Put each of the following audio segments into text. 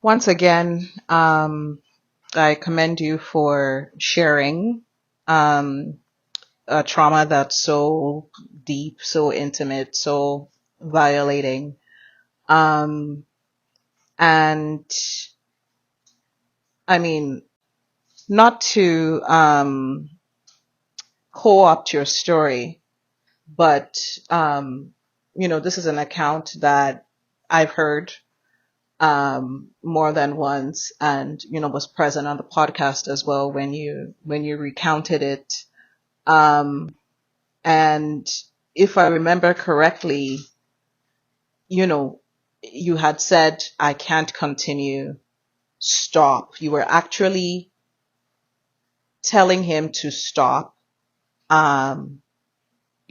Once again, I commend you for sharing a trauma that's so deep, so intimate, so violating. Um, and I mean, not to co-opt your story, but this is an account that I've heard more than once, and was present on the podcast as well when you recounted it. And if I remember correctly, you had said, I can't continue, stop. You were actually telling him to stop,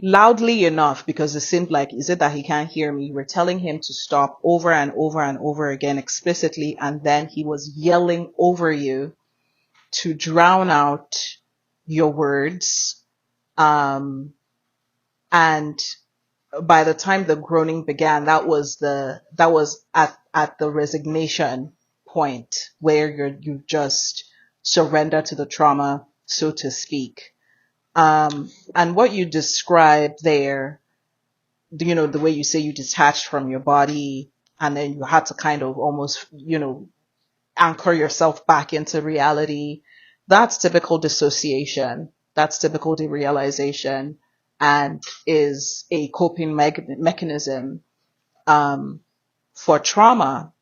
loudly enough, because it seemed like, is it that he can't hear me? You were telling him to stop over and over and over again explicitly, and then he was yelling over you to drown out your words. And by the time the groaning began, that was at the resignation point where you just surrender to the trauma, so to speak. And what you described there, the way you say you detached from your body and then you had to kind of almost, anchor yourself back into reality. That's typical dissociation. That's typical derealization, and is a coping mechanism for trauma,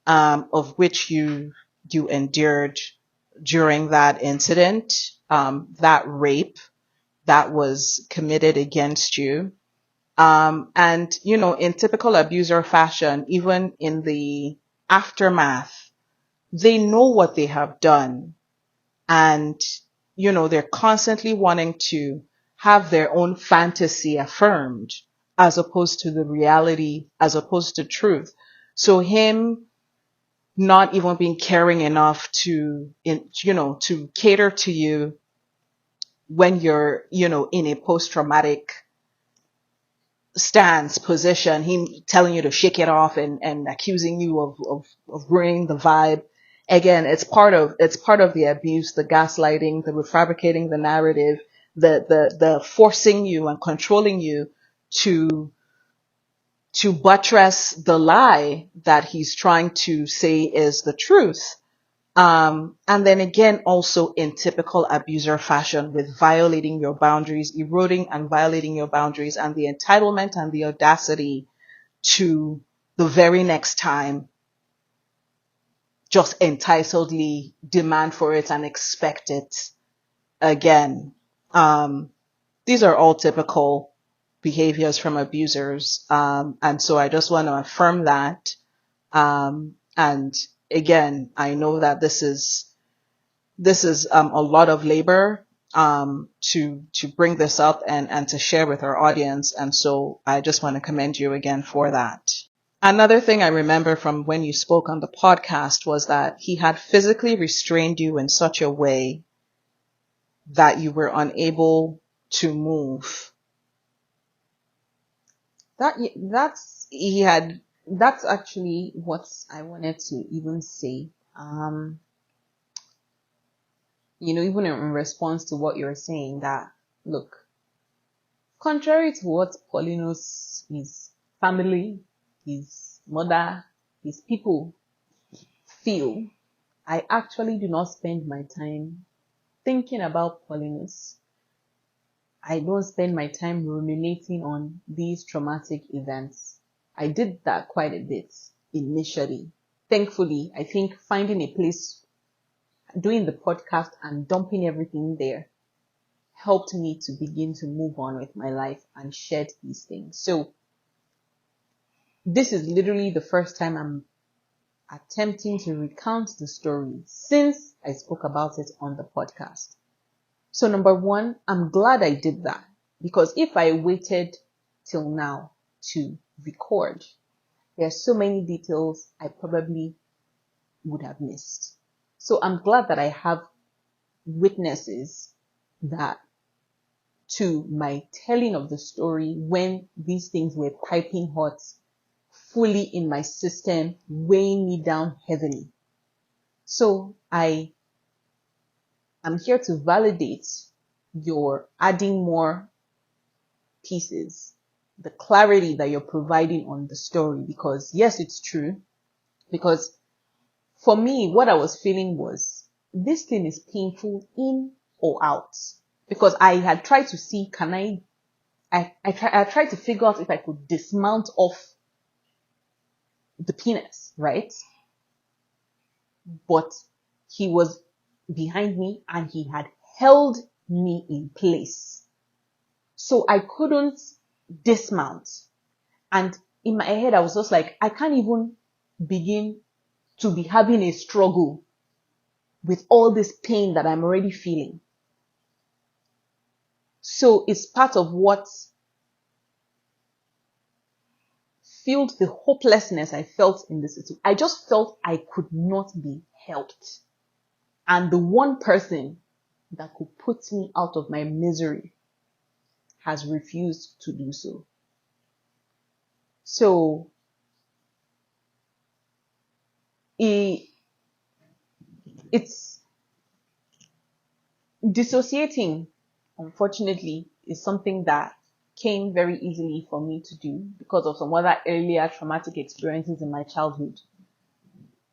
of which you endured during that incident, that rape that was committed against you. And, in typical abuser fashion, even in the aftermath, they know what they have done. And, they're constantly wanting to have their own fantasy affirmed as opposed to the reality, as opposed to truth. So him not even being caring enough to cater to you when you're, in a post-traumatic stance position, him telling you to shake it off and accusing you of ruining the vibe. Again, it's part of the abuse, the gaslighting, the refabricating the narrative, the forcing you and controlling you to buttress the lie that he's trying to say is the truth. And then again, also in typical abuser fashion, with violating your boundaries, eroding and violating your boundaries, and the entitlement and the audacity to the very next time just entitledly demand for it and expect it again. These are all typical behaviors from abusers. And so I just want to affirm that. And again, I know that this is a lot of labor to bring this up and to share with our audience. And so I just want to commend you again for that. Another thing I remember from when you spoke on the podcast was that he had physically restrained you in such a way that you were unable to move. That's actually what I wanted to even say. Even in response to what you're saying, that look, contrary to what Paulinus, his family, his mother, his people feel, I actually do not spend my time thinking about Paulinus. I don't spend my time ruminating on these traumatic events. I did that quite a bit initially. Thankfully, I think finding a place, doing the podcast and dumping everything there helped me to begin to move on with my life and shed these things. So this is literally the first time I'm attempting to recount the story since I spoke about it on the podcast. So number one, I'm glad I did that, because if I waited till now to record, there are so many details I probably would have missed. So I'm glad that I have witnesses that to my telling of the story when these things were piping hot fully in my system, weighing me down heavily. So I am here to validate your adding more pieces, the clarity that you're providing on the story, because yes, it's true. Because for me, what I was feeling was, this thing is painful in or out. Because I had tried to see, I tried to figure out if I could dismount off the penis, right? But he was behind me and he had held me in place. So I couldn't dismount. And in my head, I was just like, I can't even begin to be having a struggle with all this pain that I'm already feeling. So it's part of what fueled the hopelessness I felt in this situation. I just felt I could not be helped. And the one person that could put me out of my misery has refused to do so. So it's dissociating, unfortunately, is something that came very easily for me to do because of some other earlier traumatic experiences in my childhood.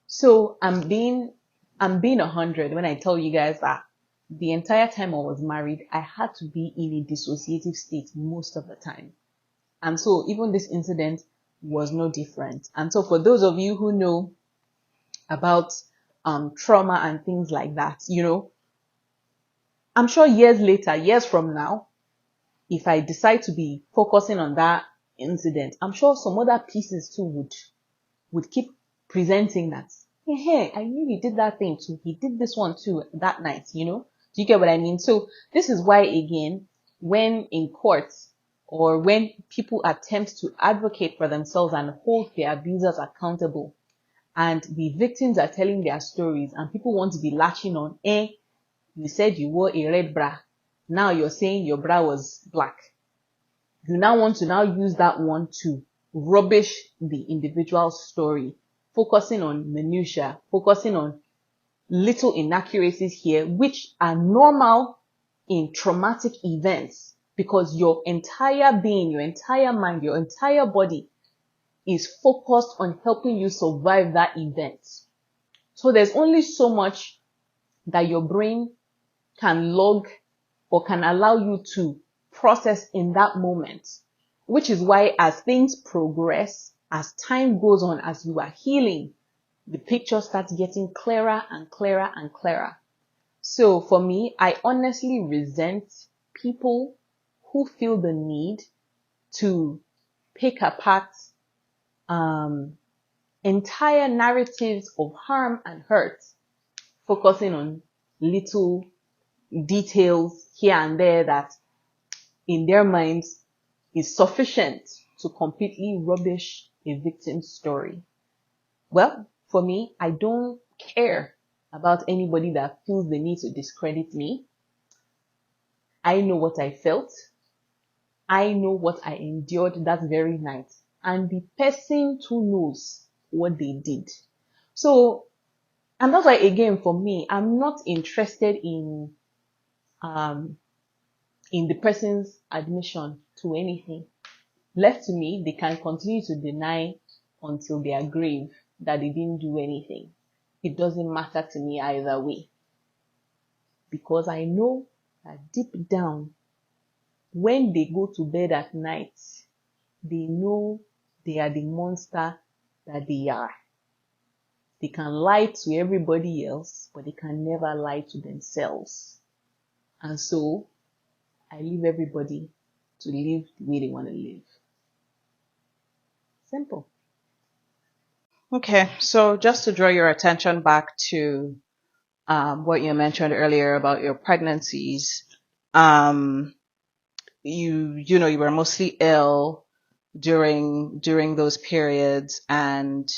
So I'm being 100 when I tell you guys that the entire time I was married, I had to be in a dissociative state most of the time. And so even this incident was no different. And so for those of you who know about trauma and things like that, I'm sure years from now, if I decide to be focusing on that incident, I'm sure some other pieces too would keep presenting that. Hey, I knew he did that thing too. He did this one too that night, Do you get what I mean? So this is why, again, when in courts or when people attempt to advocate for themselves and hold their abusers accountable, and the victims are telling their stories and people want to be latching on, you said you wore a red bra. Now you're saying your bra was black. You now want to now use that one to rubbish the individual story, focusing on minutiae, focusing on little inaccuracies here, which are normal in traumatic events, because your entire being, your entire mind, your entire body is focused on helping you survive that event. So there's only so much that your brain can log or can allow you to process in that moment, which is why as things progress, as time goes on, as you are healing, the picture starts getting clearer and clearer and clearer. So for me, I honestly resent people who feel the need to pick apart entire narratives of harm and hurt, focusing on little details here and there that in their minds is sufficient to completely rubbish a victim's story. Well, for me, I don't care about anybody that feels the need to discredit me. I know what I felt. I know what I endured that very night. And the person too knows what they did. So, and that's why, again, for me, I'm not interested in the person's admission to anything. Left to me, they can continue to deny until their grave that they didn't do anything. It doesn't matter to me either way. Because I know that deep down, when they go to bed at night, they know they are the monster that they are. They can lie to everybody else, but they can never lie to themselves. And so, I leave everybody to live the way they want to live. Simple. Okay, so just to draw your attention back to what you mentioned earlier about your pregnancies, you were mostly ill during those periods and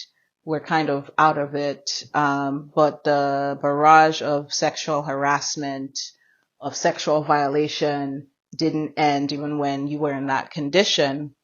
were kind of out of it. But the barrage of sexual harassment, of sexual violation didn't end even when you were in that condition.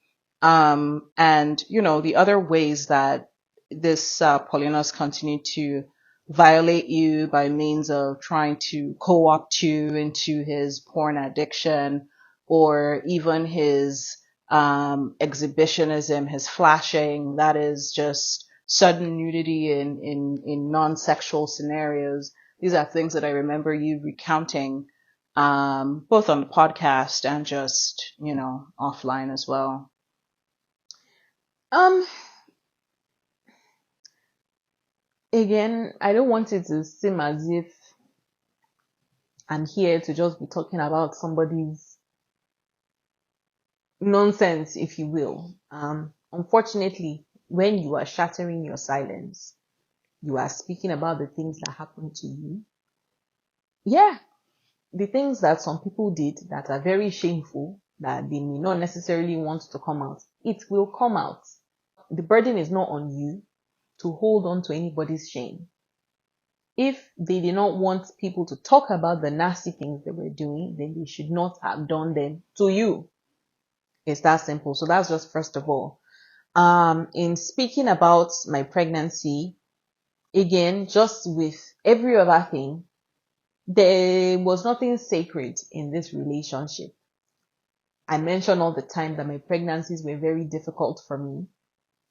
And, the other ways that this Paulinus continued to violate you by means of trying to co-opt you into his porn addiction, or even his exhibitionism, his flashing, that is just sudden nudity in non-sexual scenarios. These are things that I remember you recounting, both on the podcast and just, offline as well. Again, I don't want it to seem as if I'm here to just be talking about somebody's nonsense, if you will. Unfortunately, when you are shattering your silence, you are speaking about the things that happened to you. Yeah, the things that some people did that are very shameful, that they may not necessarily want to come out, it will come out. The burden is not on you to hold on to anybody's shame. If they did not want people to talk about the nasty things they were doing, then they should not have done them to you. It's that simple. So that's just first of all. In speaking about my pregnancy, again, just with every other thing, there was nothing sacred in this relationship. I mention all the time that my pregnancies were very difficult for me.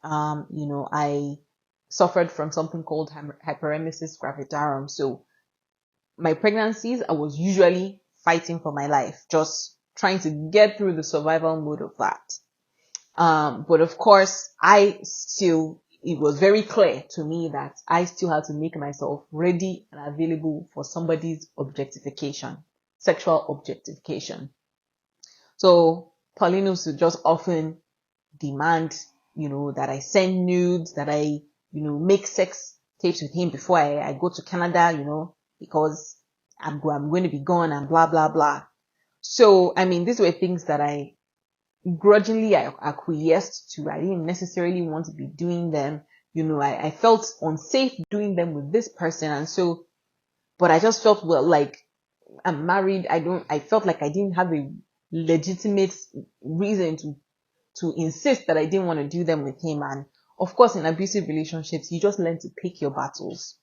I suffered from something called hyperemesis gravidarum. So my pregnancies, I was usually fighting for my life, just trying to get through the survival mode of that. But of course, it was very clear to me that I still had to make myself ready and available for somebody's objectification, sexual objectification. So Paulinus would just often demand, that I send nudes, that I, make sex tapes with him before I go to Canada, because I'm going to be gone and blah, blah, blah. So, these were things that I grudgingly acquiesced to. I didn't necessarily want to be doing them. I felt unsafe doing them with this person. And so, but I just felt, well, like I'm married. I felt like I didn't have a legitimate reason to insist that I didn't want to do them with him. And of course, in abusive relationships, you just learn to pick your battles.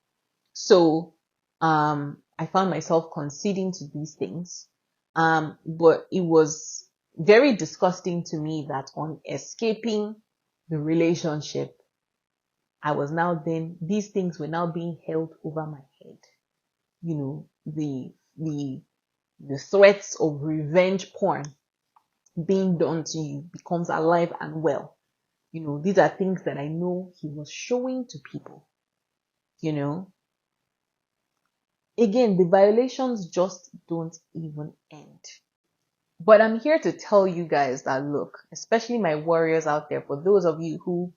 So, I found myself conceding to these things. But it was very disgusting to me that on escaping the relationship, these things were now being held over my head. The threats of revenge porn being done to you becomes alive and well. These are things that I know he was showing to people. Again, the violations just don't even end. But I'm here to tell you guys that, look, especially my warriors out there, for those of you who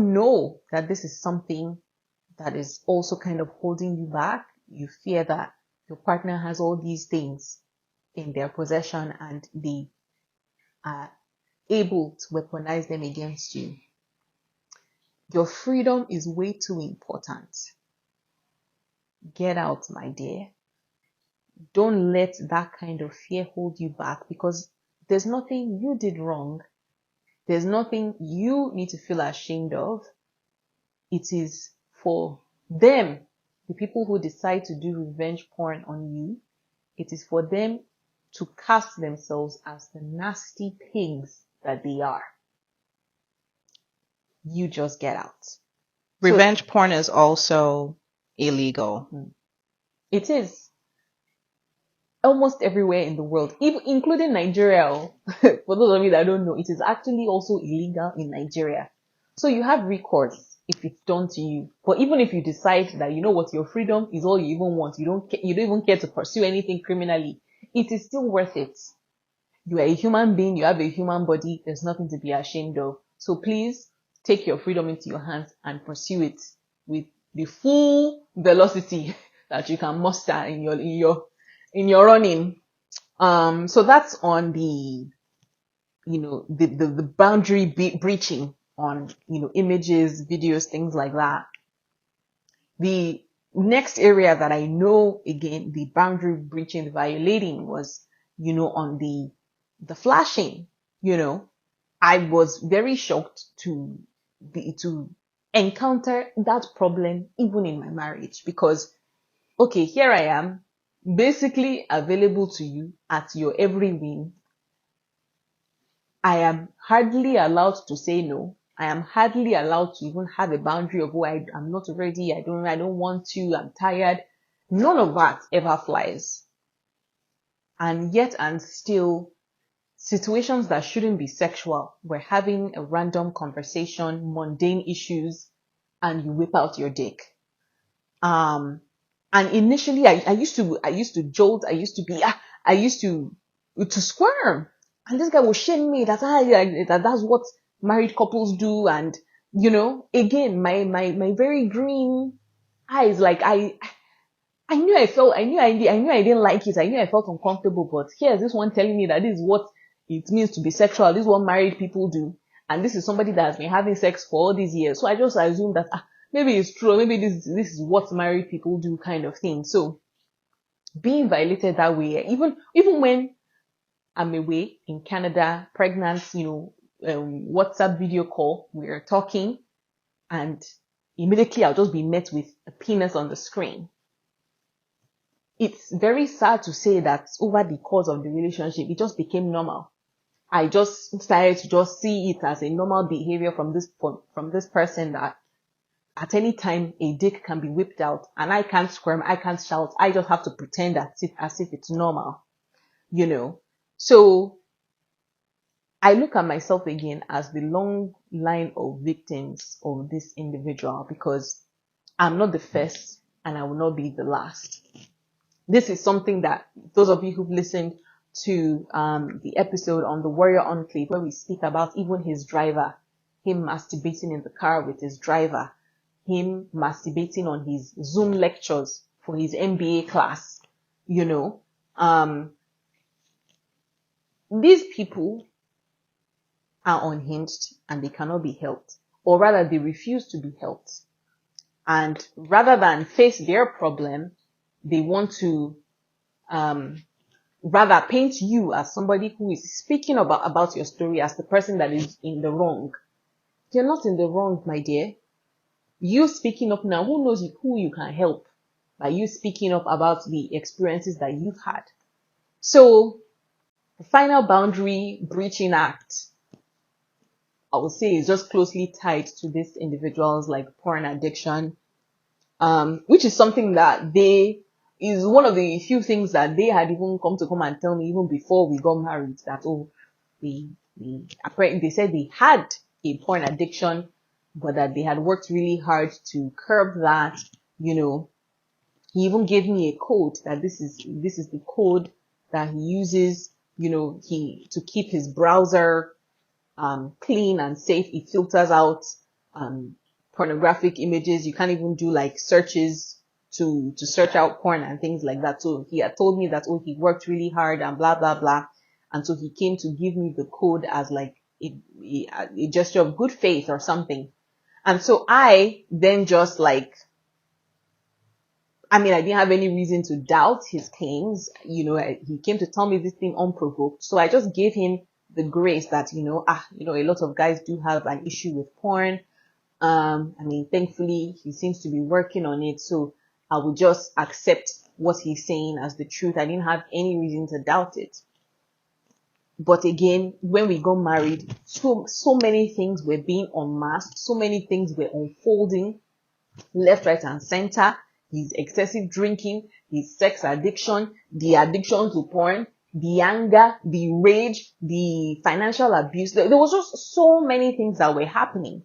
know that this is something that is also kind of holding you back, you fear that your partner has all these things in their possession and they are able to weaponize them against you. Your freedom is way too important. Get out, my dear. Don't let that kind of fear hold you back, because there's nothing you did wrong. There's nothing you need to feel ashamed of. It is for them, the people who decide to do revenge porn on you, it is for them to cast themselves as the nasty pigs that they are. You just get out. Revenge porn is also illegal. It is. Almost everywhere in the world, even including Nigeria. For those of you that don't know, it is actually also illegal in Nigeria. So you have recourse if it's done to you. But even if you decide that, your freedom is all you even want, you don't even care to pursue anything criminally, it is still worth it. You are a human being, you have a human body, there's nothing to be ashamed of. So please take your freedom into your hands and pursue it with the full velocity that you can muster in your running. So that's on the boundary breaching on, images, videos, things like that. The next area that I know, again, the boundary breaching, the violating was, on the flashing, I was very shocked to encounter that problem even in my marriage, because okay, here I am, basically available to you at your every whim. I am hardly allowed to say no. I am hardly allowed to even have a boundary of, oh, I'm not ready. I don't want to. I'm tired. None of that ever flies. And yet, and still, situations that shouldn't be sexual, we're having a random conversation, mundane issues, and you whip out your dick. And initially I used to jolt, I used to squirm. And this guy was shaming me that that's what married couples do. And, again, my very green eyes, like I knew I didn't like it. I knew I felt uncomfortable, but here's this one telling me that this is what it means to be sexual. This is what married people do. And this is somebody that has been having sex for all these years. So I just assumed that maybe it's true. Maybe this is what married people do, kind of thing. So being violated that way, even when I'm away in Canada, pregnant, WhatsApp video call, we're talking, and immediately I'll just be met with a penis on the screen. It's very sad to say that over the course of the relationship, it just became normal. I just started to just see it as a normal behavior from this person, that at any time a dick can be whipped out and I can't squirm, I can't shout. I just have to pretend as if it's normal, So I look at myself again as the long line of victims of this individual, because I'm not the first and I will not be the last. This is something that those of you who've listened to the episode on the Warrior Enclave, where we speak about even his driver, him masturbating in the car with his driver, him masturbating on his Zoom lectures for his MBA class, these people are unhinged and they cannot be helped, or rather they refuse to be helped. And rather than face their problem, they want to rather paint you as somebody who is speaking about your story as the person that is in the wrong. You're not in the wrong, my dear. You speaking up now, who knows who you can help by you speaking up about the experiences that you've had. So the final boundary breaching act, I would say, is just closely tied to this individual's like porn addiction, which is something that is one of the few things that they had even come and tell me even before we got married, that they said they had a porn addiction, but that they had worked really hard to curb that. He even gave me a code, that this is the code that he uses, to keep his browser clean and safe. It filters out pornographic images. You can't even do like searches to search out porn and things like that. So he had told me that, he worked really hard and blah, blah, blah. And so he came to give me the code as like a gesture of good faith or something. And so I then just I didn't have any reason to doubt his claims. He came to tell me this thing unprovoked. So I just gave him the grace that, a lot of guys do have an issue with porn. Thankfully he seems to be working on it. So I would just accept what he's saying as the truth. I didn't have any reason to doubt it. But again, when we got married, so many things were being unmasked. So many things were unfolding left, right, and center. His excessive drinking, his sex addiction, the addiction to porn, the anger, the rage, the financial abuse. There was just so many things that were happening.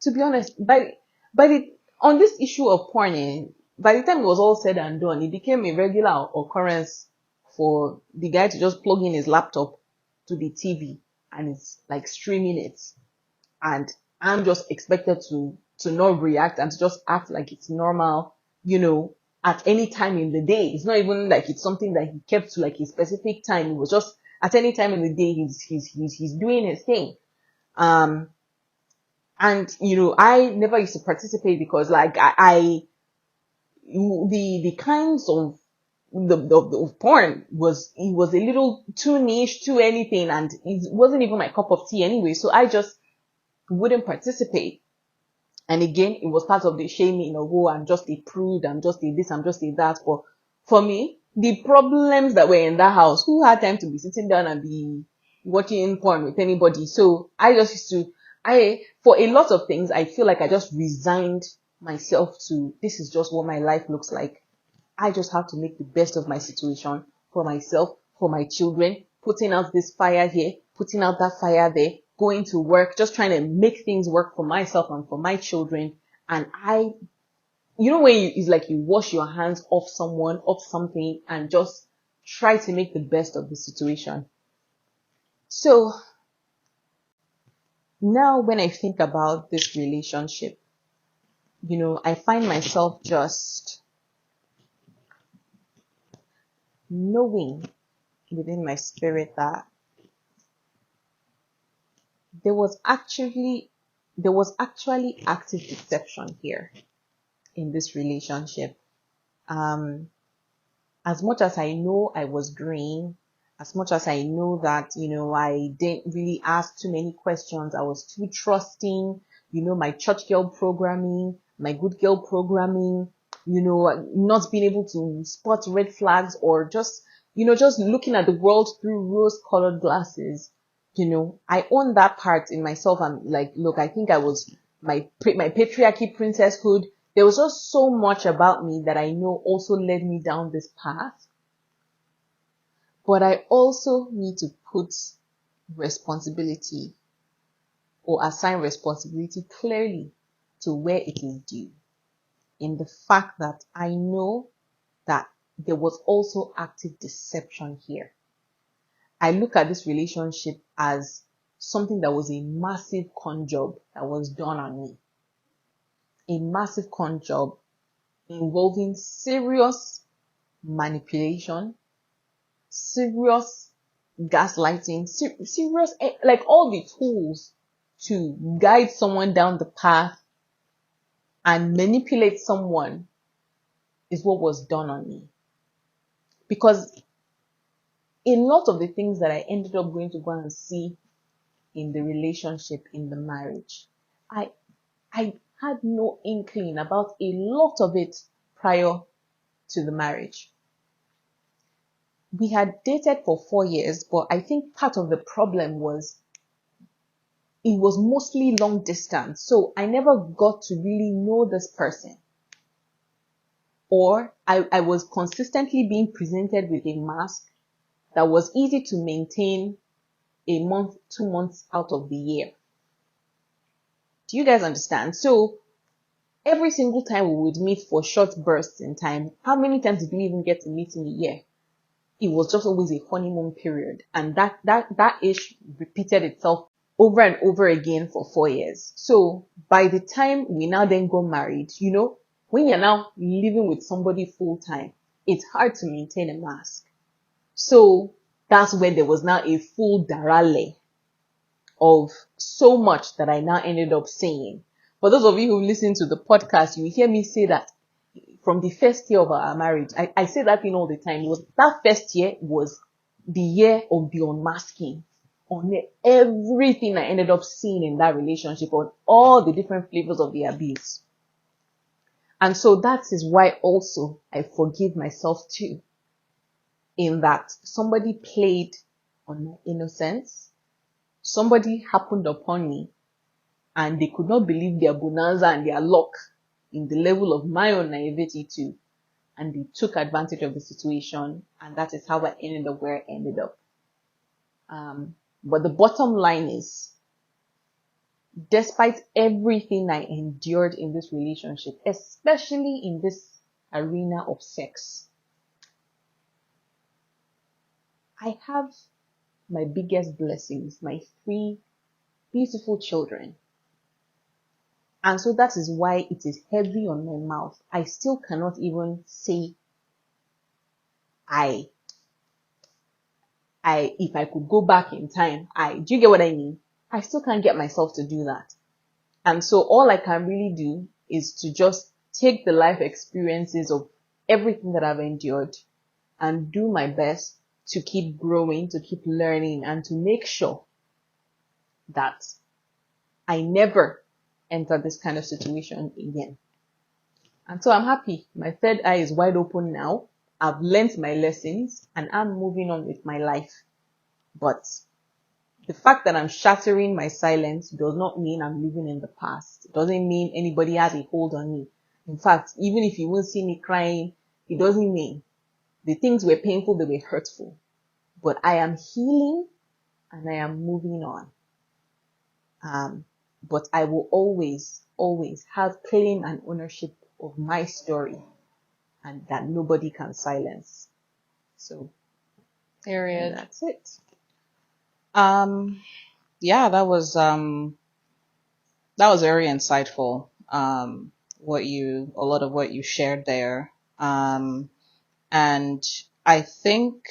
To be honest, on this issue of porn, by the time it was all said and done, it became a regular occurrence for the guy to just plug in his laptop to the TV and it's like streaming it. And I'm just expected to not react and to just act like it's normal, at any time in the day. It's not even like it's something that he kept to like a specific time. It was just at any time in the day, he's doing his thing. And, I never used to participate because the kinds of the porn was, it was a little too niche, too anything, and it wasn't even my cup of tea anyway. So I just wouldn't participate. And again, it was part of the shaming of, oh, I'm just a prude, I'm just a this, I'm just a that. But for me, the problems that were in that house, who had time to be sitting down and be watching porn with anybody? So I just used to, for a lot of things, I feel like I just resigned myself to, this is just what my life looks like. I just have to make the best of my situation for myself, for my children, putting out this fire here, putting out that fire there, going to work, just trying to make things work for myself and for my children. And when it's like you wash your hands off someone, off something, and just try to make the best of the situation. So now when I think about this relationship, I find myself just knowing within my spirit that there was actually active deception here in this relationship. As much as I know I was green, as much as I know that, I didn't really ask too many questions, I was too trusting, my church girl programming, my good girl programming, not being able to spot red flags, or just looking at the world through rose-colored glasses. I own that part in myself. I'm like, look, I think I was my patriarchy princesshood. There was just so much about me that I know also led me down this path. But I also need to put responsibility, or assign responsibility clearly to where it is due. In the fact that I know that there was also active deception here. I look at this relationship as something that was a massive con job that was done on me. A massive con job involving serious manipulation, serious gaslighting, serious, like all the tools to guide someone down the path and manipulate someone is what was done on me. Because a lot of the things that I ended up going to go and see in the relationship, in the marriage, I had no inkling about a lot of it prior to the marriage. We had dated for 4 years, but I think part of the problem was it was mostly long distance. So I never got to really know this person. Or I was consistently being presented with a mask that was easy to maintain a month, 2 months out of the year. Do you guys understand? So every single time we would meet for short bursts in time, how many times did we even get to meet in a year? It was just always a honeymoon period. And that ish repeated itself over and over again for 4 years. So by the time we now then got married, when you're now living with somebody full time, it's hard to maintain a mask. So that's when there was now a full darale of so much that I now ended up saying. For those of you who listen to the podcast, you hear me say that from the first year of our marriage. I say that thing all the time. That first year was the year of the unmasking on everything I ended up seeing in that relationship, on all the different flavors of the abuse. And so that is why also I forgive myself too, in that somebody played on my innocence. Somebody happened upon me and they could not believe their bonanza and their luck in the level of my own naivety too. And they took advantage of the situation, and that is how I ended up where I ended up. But the bottom line is, despite everything I endured in this relationship, especially in this arena of sex, I have my biggest blessings, my 3 beautiful children. And so that is why it is heavy on my mouth. I still cannot even say if I could go back in time, do you get what I mean? I still can't get myself to do that. And so all I can really do is to just take the life experiences of everything that I've endured and do my best to keep growing, to keep learning, and to make sure that I never enter this kind of situation again. And so I'm happy. My third eye is wide open now. I've learnt my lessons and I'm moving on with my life. But the fact that I'm shattering my silence does not mean I'm living in the past. It doesn't mean anybody has a hold on me. In fact, even if you won't see me crying, it doesn't mean the things were painful, they were hurtful. But I am healing and I am moving on. But I will always, always have claim and ownership of my story and that nobody can silence. So, Period. that's it. Yeah, that was very insightful. A lot of what you shared there. And I think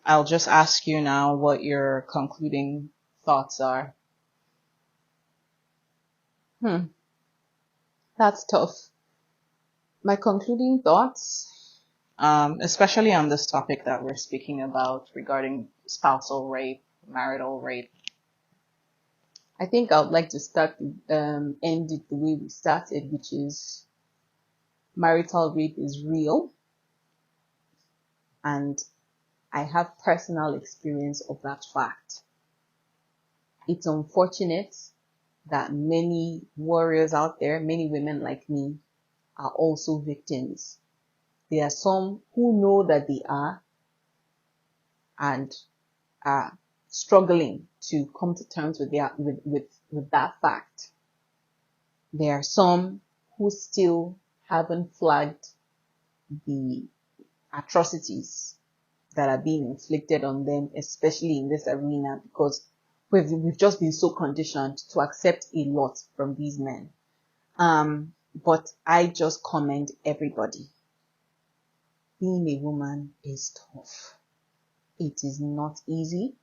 I'll just ask you now what your concluding thoughts are. That's tough. My concluding thoughts, Especially on this topic that we're speaking about regarding spousal rape, marital rape. I think I would like to end it the way we started, which is marital rape is real. And I have personal experience of that fact. It's unfortunate that many warriors out there, many women like me, are also victims. There are some who know that they are and are struggling to come to terms with that fact. There are some who still haven't flagged the atrocities that are being inflicted on them, especially in this arena, because we've just been so conditioned to accept a lot from these men. But I just commend everybody. Being a woman is tough. It is not easy.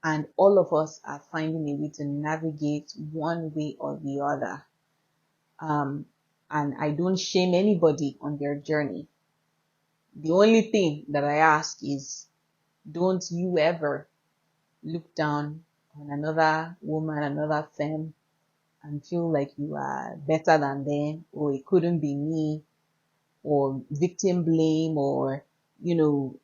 And all of us are finding a way to navigate one way or the other. And I don't shame anybody on their journey. The only thing that I ask is, don't you ever look down on another woman, another femme, and feel like you are better than them, or it couldn't be me, or victim blame, or, no,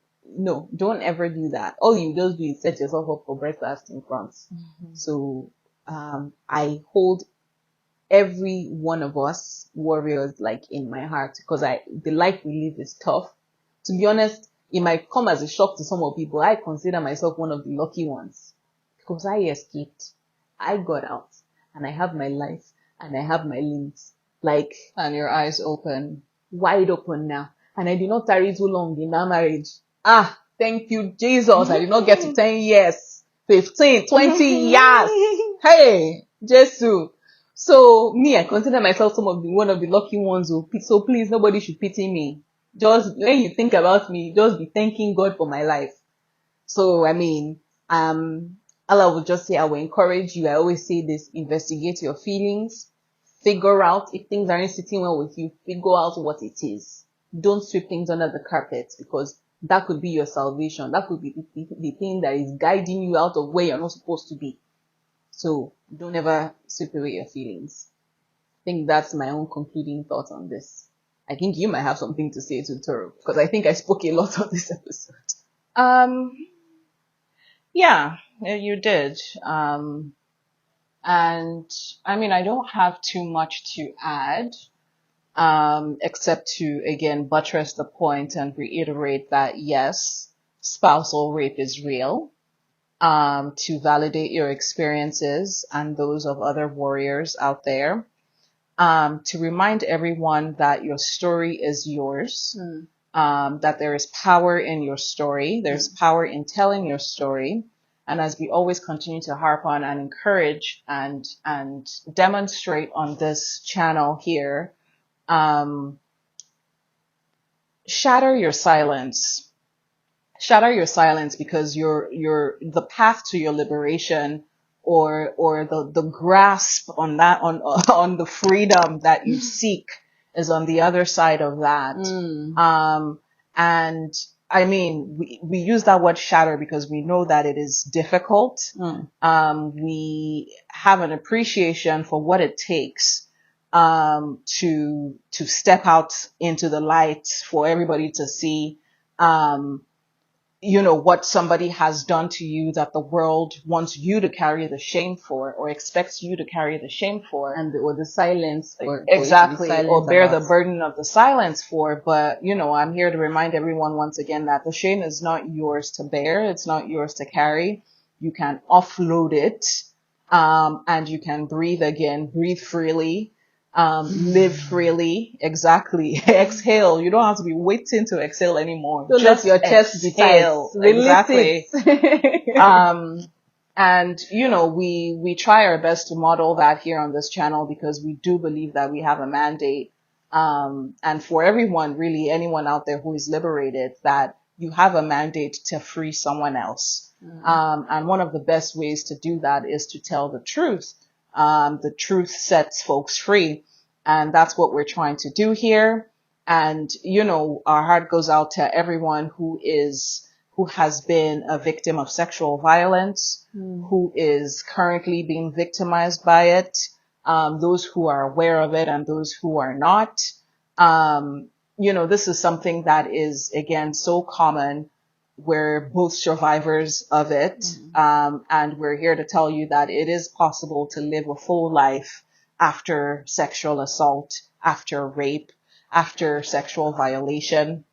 don't ever do that. All you just do is set yourself up for breakfast in front. Mm-hmm. So, I hold every one of us warriors like in my heart, because the life we live is tough. To be honest, it might come as a shock to some of people. I consider myself one of the lucky ones because I escaped. I got out and I have my life and I have my limbs. And your eyes open. Wide open now. And I did not tarry too long in that marriage. Thank you, Jesus. I did not get to 10 years, 15, 20 years. Hey, Jesus. So me, I consider myself one of the lucky ones. So please, nobody should pity me. Just when you think about me, just be thanking God for my life. So, all I would just say, I will encourage you. I always say this: investigate your feelings, figure out if things aren't sitting well with you, figure out what it is. Don't sweep things under the carpet, because that could be your salvation. That could be the thing that is guiding you out of where you're not supposed to be. So don't ever sweep away your feelings. I think that's my own concluding thought on this. I think you might have something to say to Toro, because I think I spoke a lot on this episode. Yeah, you did. And I don't have too much to add, except to, again, buttress the point and reiterate that yes, spousal rape is real. To validate your experiences and those of other warriors out there. To remind everyone that your story is yours, that there is power in your story, there's power in telling your story, and as we always continue to harp on and encourage and demonstrate on this channel here, shatter your silence. Shatter your silence, because the path to your liberation or the grasp on that, on the freedom that you seek is on the other side of that. And I mean, we use that word shatter because we know that it is difficult. We have an appreciation for what it takes to step out into the light for everybody to see, what somebody has done to you that the world wants you to carry the shame for, or expects you to carry the shame for. or the silence, exactly, or bear the burden of the silence for. But, I'm here to remind everyone once again that the shame is not yours to bear. It's not yours to carry. You can offload it, and you can breathe again, breathe freely. Live freely. Exactly. Exhale. You don't have to be waiting to exhale anymore. So just let your chest be tight. Exactly. And we try our best to model that here on this channel because we do believe that we have a mandate. And for everyone, really anyone out there who is liberated, that you have a mandate to free someone else. And one of the best ways to do that is to tell the truth. The truth sets folks free. And that's what we're trying to do here. And, our heart goes out to everyone who has been a victim of sexual violence, who is currently being victimized by it, those who are aware of it and those who are not. This is something that is, again, so common. We're both survivors of it. And we're here to tell you that it is possible to live a full life after sexual assault, after rape, after sexual violation.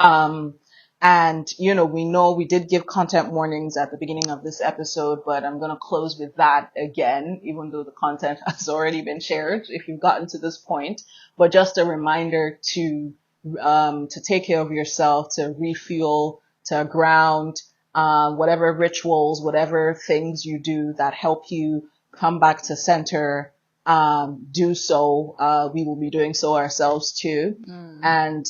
And, we know we did give content warnings at the beginning of this episode, but I'm going to close with that again, even though the content has already been shared if you've gotten to this point. But just a reminder to take care of yourself, to refuel, to ground, whatever rituals, whatever things you do that help you come back to center, do so. We will be doing so ourselves too. And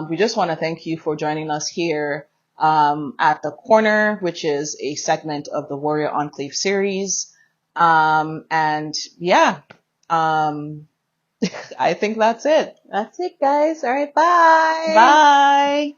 we just want to thank you for joining us here at The Corner, which is a segment of the Warrior Enclave series. And yeah, I think that's it. That's it, guys. All right, bye. Bye.